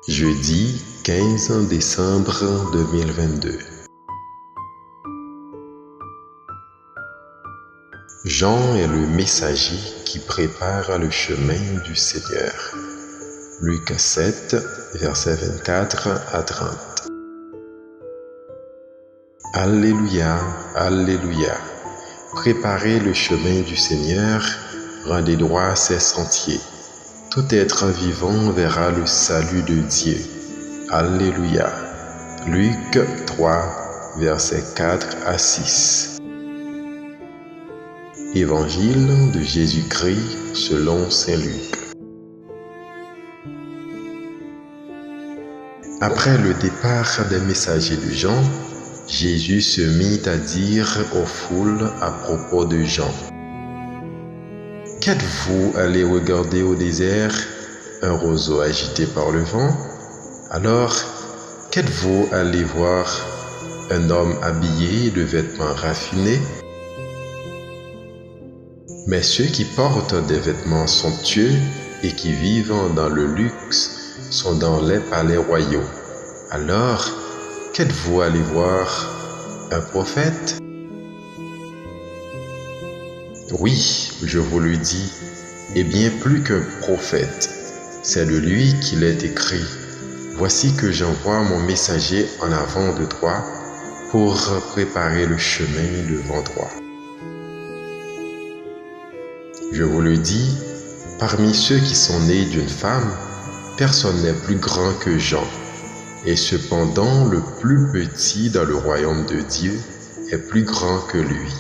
Jeudi 15 décembre 2022. Jean est le messager qui prépare le chemin du Seigneur. Luc 7, versets 24 à 30. Alléluia, Alléluia. Préparez le chemin du Seigneur, rendez droit ses sentiers. Tout être vivant verra le salut de Dieu. Alléluia. Luc 3, versets 4 à 6. Évangile de Jésus-Christ selon saint Luc. Après le départ des messagers de Jean, Jésus se mit à dire aux foules à propos de Jean: Qu'êtes-vous allé regarder au désert? Un roseau agité par le vent? Alors, qu'êtes-vous allé voir? Un homme habillé de vêtements raffinés? Mais ceux qui portent des vêtements somptueux et qui vivent dans le luxe sont dans les palais royaux. Alors, qu'êtes-vous allé voir? Un prophète? Oui, je vous le dis, et bien plus qu'un prophète. C'est de lui qu'il est écrit: Voici que j'envoie mon messager en avant de toi pour préparer le chemin devant toi. Je vous le dis, parmi ceux qui sont nés d'une femme, personne n'est plus grand que Jean. Et cependant, le plus petit dans le royaume de Dieu est plus grand que lui.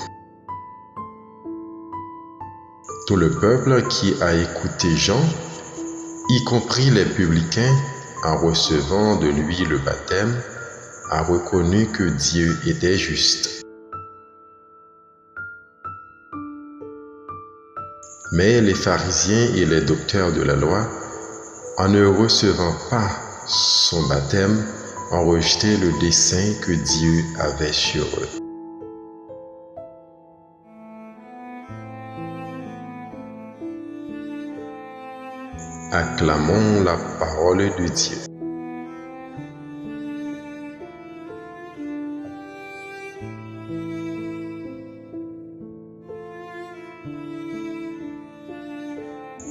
Tout le peuple qui a écouté Jean, y compris les publicains, en recevant de lui le baptême, a reconnu que Dieu était juste. Mais les pharisiens et les docteurs de la loi, en ne recevant pas son baptême, ont rejeté le dessein que Dieu avait sur eux. Acclamons la parole de Dieu.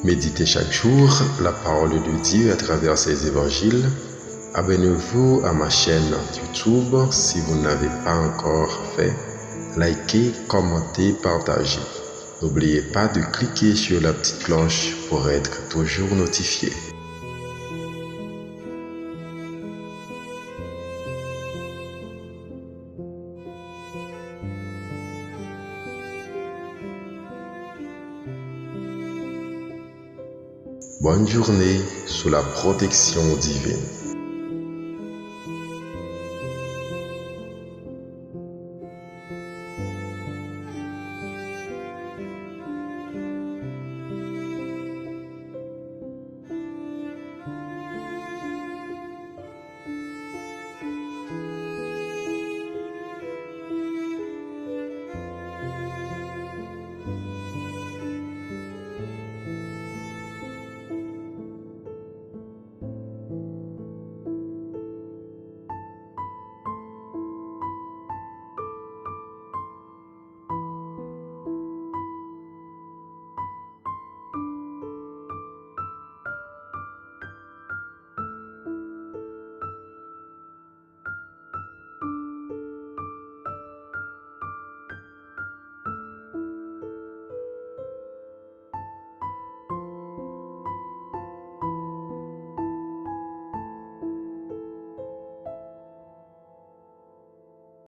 Méditez chaque jour la parole de Dieu à travers ses évangiles. Abonnez-vous à ma chaîne YouTube si vous n'avez pas encore fait. Likez, commentez, partagez. N'oubliez pas de cliquer sur la petite cloche pour être toujours notifié. Bonne journée sous la protection divine.